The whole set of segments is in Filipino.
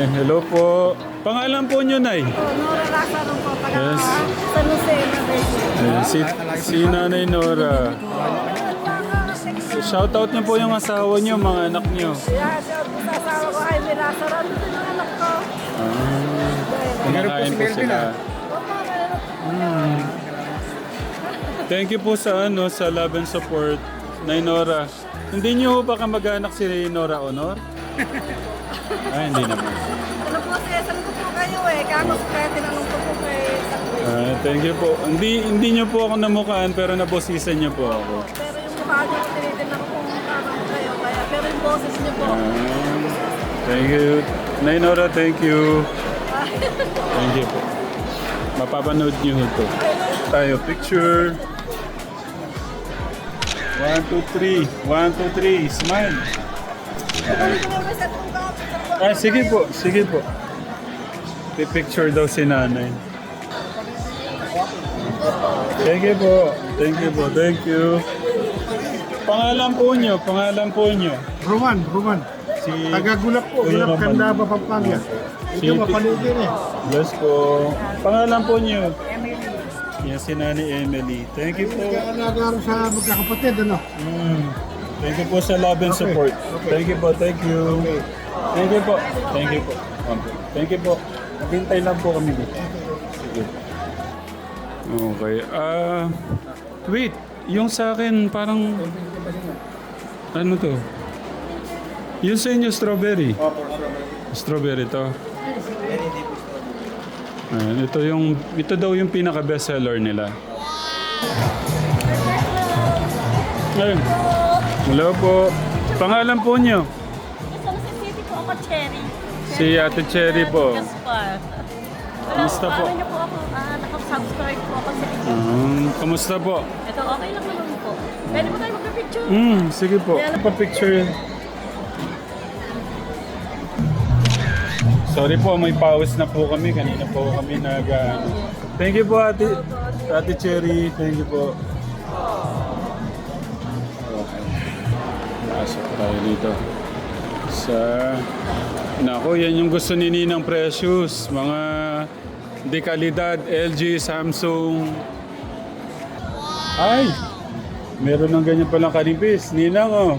Ay, hello po. Pangalan po nyo, Nay? Nora Lazaro po, taga Yes. San Jose, Nueva Si Nanay Nora. Shoutout niyo po yung asawa niyo, mga anak niyo. Yeah, shout po sa asawa ko, Jaime Lazaro. Ano din yung anak ko? Kumakain po sila. Thank you po sa sa love and support, Nay Nora. Hindi niyo ba kamag-anak si Nora Honor? Ay, hindi naman. Ano po, session ko po kayo eh. Kamos kaya tinanong ko po kay Sakwe. Thank you po. Hindi niyo po ako namukhaan pero nabosisan niyo po ako. Pero yung mukha niyo, tinitin ako kung tama kayo. Kaya, pero yung boses niyo po. Thank you. Nay Nora, thank you. Thank you po. Mapapanood niyo ito. Tayo, picture. 1, 2, 3. 1, 2, 3. Smile. Sige po, sige po. Pipicture daw si nanay. Thank you po. Thank you po. Thank you. Pangalan po nyo. Roman. Si Taga-Gulap po. Kuya Gulap, Roman. Candaba, Pampanga. Si- Ito, mapanood din eh. Yes po. Pangalan po nyo. Yan si Nani Emily. Thank you po. Nag-aalaga rin sa magkakapatid, ano? Thank you po sa love and support. Thank you po. Thank you. Thank you po. Thank you po. Thank you po. Maghintay lang po kami dito. Sige. Okay. Wait. Yung sa akin parang... Ano to? Yung sa inyo strawberry. Strawberry to. Ayan, ito daw yung pinaka best seller nila. Ayun. Hello po. Pangalan po nyo? Sa City po ako, Cherry. Si Ate Cherry po. Gaspar. Kamusta po? Ano niyo po ako, nakasubscribe po ako sa inyo. Kamusta po? Ito, okay lang naman po. Pwede po tayo magpa-picture. Sige po. Pa-picture. Sorry po, may pawis na po kami. Kanina po kami Thank you po, Ate Cherry. Thank you po. Okay. Pasok tayo dito. Nako, yan yung gusto ni Ninang Precious. Mga dekalidad, LG, Samsung. Ay! Meron ng ganyan palang kanipis. Ninang, oh.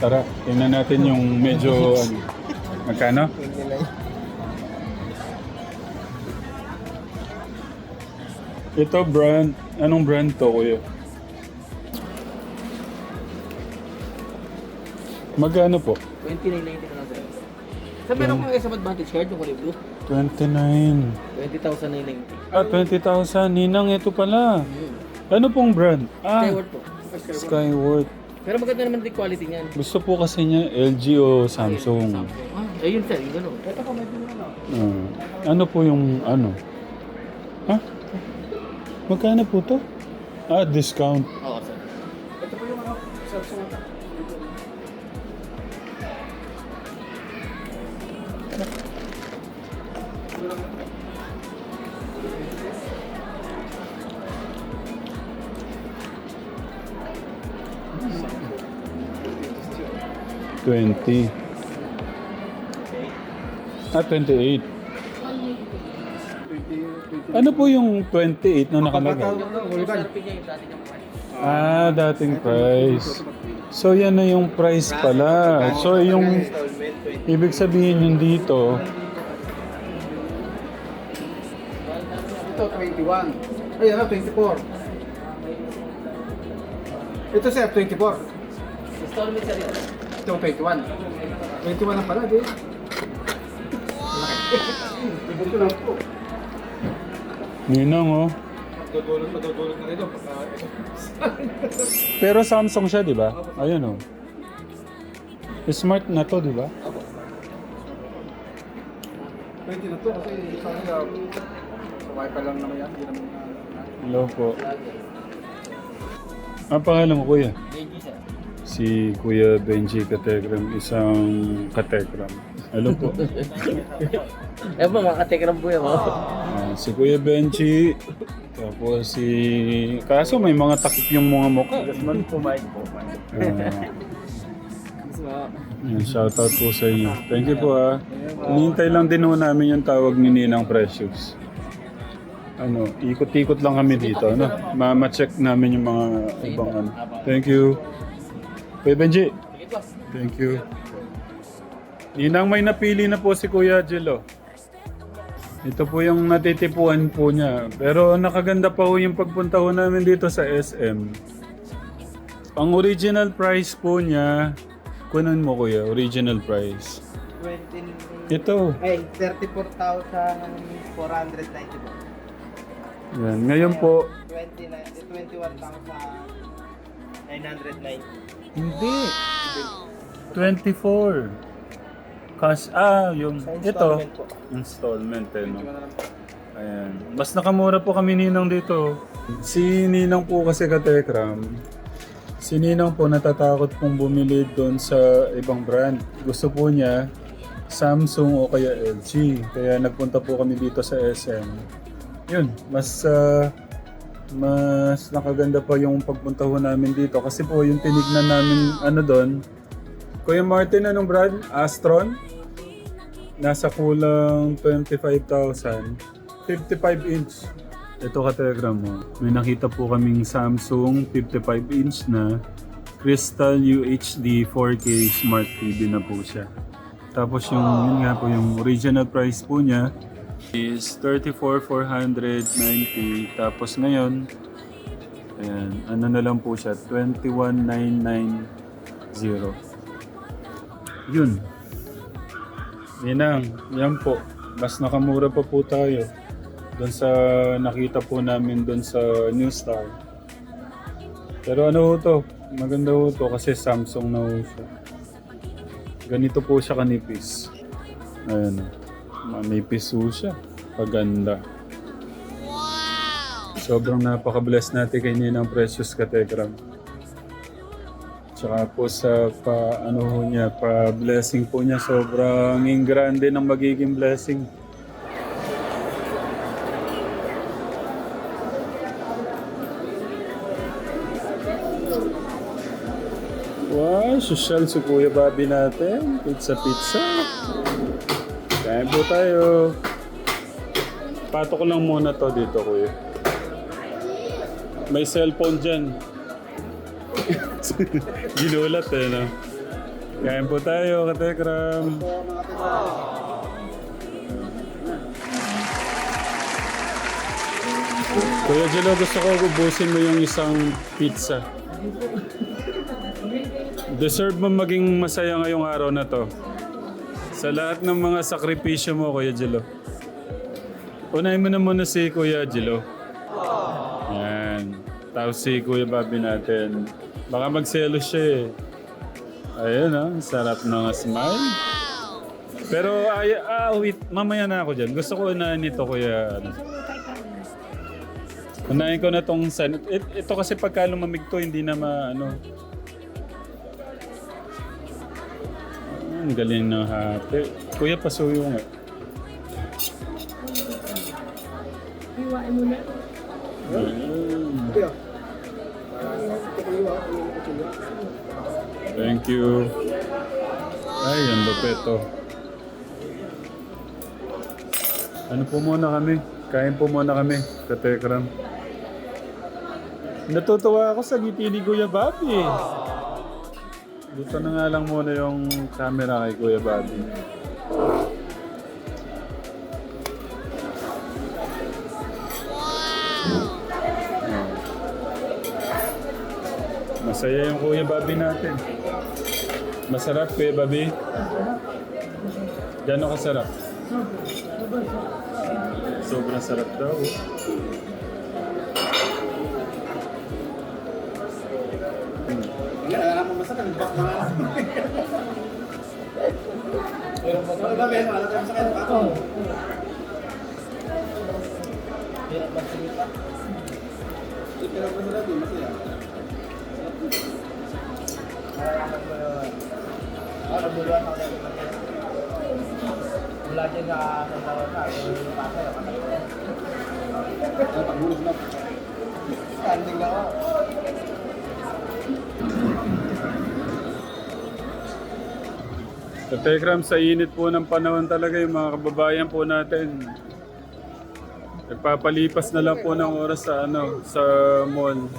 Tara, tingnan natin yung medyo... Magkano? Ito brand. Anong brand to, kuya? Magkano po? 29.90 na lang sir. Sa meron kong SM Advantage card, yung kulay blue. 29. 20,990. 20,000. Ninang, ito pala. Ano pong brand? Skyward po. Skyward. Pero maganda naman din quality niyan. Gusto po kasi niya LG o Samsung. Ayun sir, yung gano'n. Ito po, medyo ano. Ano po yung ano? Ha? Magkano po to? Discount. Oo sir. Ito po yung ano, Samsung. 20. 28. Ano po yung 28 na nakalagay? Dating price. So yan na yung price pala. So yung ibig sabihin yun dito, Ito, 21. Ay, ano, 24. Ito, sir, 24. Installment sir ito. Ito, 21. 21 na pala, di? Ito lang po. Ninang oh. Madudulot na rin. Pero Samsung siya, di ba? Ayun oh. Smart na to, di ba? 20 na to kasi parang sumay pa lang naman yan. Hindi naman Hello po. Ang pangalan mo, kuya? JG sir. Si Kuya Benji Katekram, isang Katekram. Hello po. Eh po, mga katekram po yan. Si Kuya Benji, tapos kaso may mga takip yung mga mukha. Man, pumayag po. Ah, Mas mga... Yan, shoutout po sa inyo. Thank you po ah. Hinihintay lang din ho namin yung tawag ni Ninang Precious. Ano, ikot-ikot lang kami dito, ano? Ma-check namin yung mga ibang ano. Thank you. Kuya Benji. Thank you. Ninang, may napili na po si Kuya Jello. Ito po yung natitipuan po niya. Pero nakaganda pa ho yung pagpunta ho namin dito sa SM. Ang original price po niya, kunan mo kuya, original price. 20, Ito. ay, 34,490 po. Yan. Ngayon po, 21,990. hindi. 24. Cash, yung, Sa ito. installment po. Installment no? Ayan. Mas nakamura po kami Ninang dito. Si Ninang po kasi katekram. Si Ninang po natatakot pong bumili doon sa ibang brand. Gusto po niya Samsung o kaya LG. Kaya nagpunta po kami dito sa SM. Yun, mas nakaganda pa yung pagpunta ho namin dito. Kasi po yung tinignan namin ano doon. Kuya Martin, anong brand? Astron? Nasa kulang 25,000. 55 inch. Ito ka-telegram mo. May nakita po kaming Samsung 55 inch na Crystal UHD 4K Smart TV na po siya. Tapos yun nga po yung original price po niya is 34,490. Tapos ngayon, ayan, ano na lang po siya, 21,990. Yun. Ninang, yan po. Mas nakamura pa po tayo. Doon sa nakita po namin doon sa New Star. Pero ano ho to? Maganda ho to kasi Samsung na ho siya. Ganito po siya kanipis. Ayan. Manipis ho siya. Paganda. Sobrang napaka-bless natin kay Ninang Precious Katekram. Tsaka po sa ano ho niya, pa-blessing po niya. Sobrang grande ng magiging blessing. Wow, social si Kuya Bobby natin. Pizza. Kain po tayo. Patok ko lang muna to dito, Kuya. May cellphone dyan. Ginulat no? Kain po tayo, katekram. Kuya Jello, gusto ko ubusin mo yung isang pizza. Deserve mo maging masaya ngayong araw na to. Sa lahat ng mga sakripisyo mo, Kuya Jello. Unahin mo na muna si Kuya Jello. Yan. Tapos si Kuya Bobby natin. Baka magselos siya eh. Ayun sarap ng smile. Pero wait, mamaya na ako dyan. Gusto ko unahin ito, Kuya. Unahin ko na tong ito kasi pagka lumamig to, hindi na ang galing ng hati. Kuya, pasuyo nga. Iwain mo na. Thank you. Ay, ang lupit to. Ano po muna kami? Kain po muna kami. Katekram. Natutuwa ako sa ngiti ni Kuya Bobby. Dito na nga lang muna yung camera kay Kuya Bobby. Masaya yung Kuya Bobby natin. Masarap, Kuya Bobby? Gano'n kasarap? Sobrang sarap daw. Wala mo masakit. Pero pag ba meron wala tayong sakit pa. Hirap ba sumita? Pero pa sila din masaya. Ano duluan ako ng mula dyan sa Santa Rosa, yung pasay ako na yun. Ang pagbulis na. Standing na ako. Katekram, sa init po ng panahon talaga yung mga kababayan po natin. Nagpapalipas na lang po ng oras sa sa mall.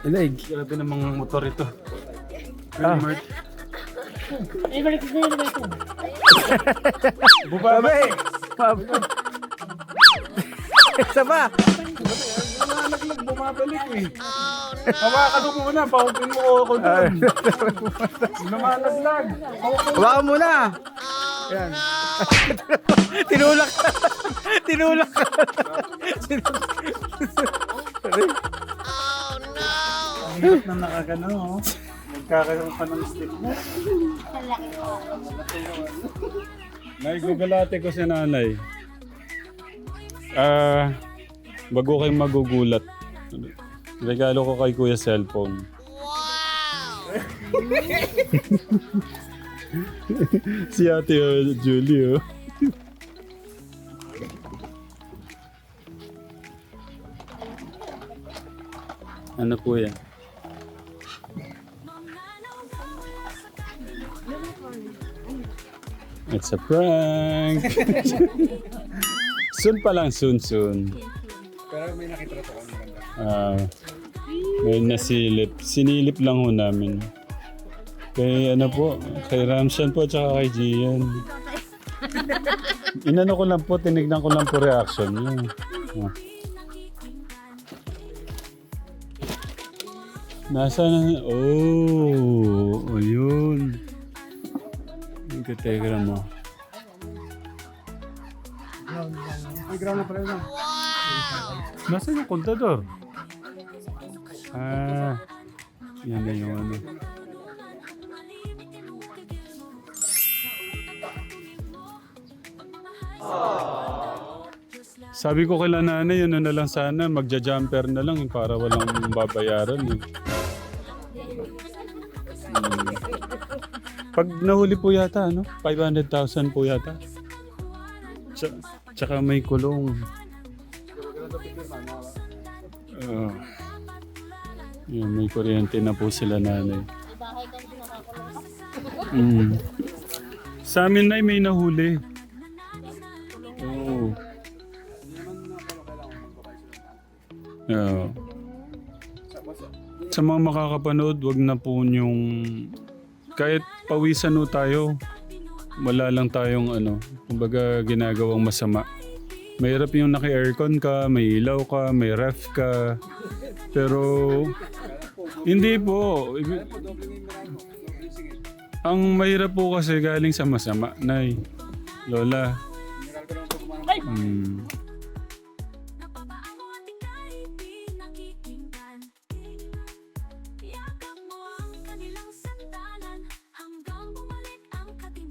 Ilig. Grabe namang motor ito. Mark. Babe! Isa pa! Nalaglag, bumabalik eh. Hawakan mo muna, paupin mo ako doon. Lumalaglag. Hawakan mo na! Yan. Tinulak ka! Tinulak ka! Ang hirap na nakagano, oh. Nagkakaroon pa ng stick mo. Naigugalate ko si nanay. Bago kayo magugulat. Regalo ko kay kuya cellphone. Si ate Julie, oh. Ano po yan? It's a prank! Soon pa lang, soon. Pero may nakita na ako maganda. May nasilip. Sinilip lang ho namin. Kay po, kay Ramshan po at saka kay Gian. Inano ko lang po, tinignan ko lang po reaction niya. Nasaan na? Oh, ayun. Yung kategra mo. May ground na pala na. Nasaan yung kontador? Yan na yung ano. Sabi ko kay nanay, yun na lang sana, magja-jumper na lang para walang babayaran. Eh. Pag nahuli po yata, 500,000 po yata. Tsaka may kulong. Yun, may kuryente na po sila nanay. Sa amin na may nahuli. Oo. Sa mga makakapanood, wag na po yung kahit pawisan no tayo, wala lang tayong kumbaga ginagawang masama. Mahirap yung naka-aircon ka, may ilaw ka, may ref ka. Pero hindi po. Ang mahirap po kasi galing sa masama, Nay, Lola.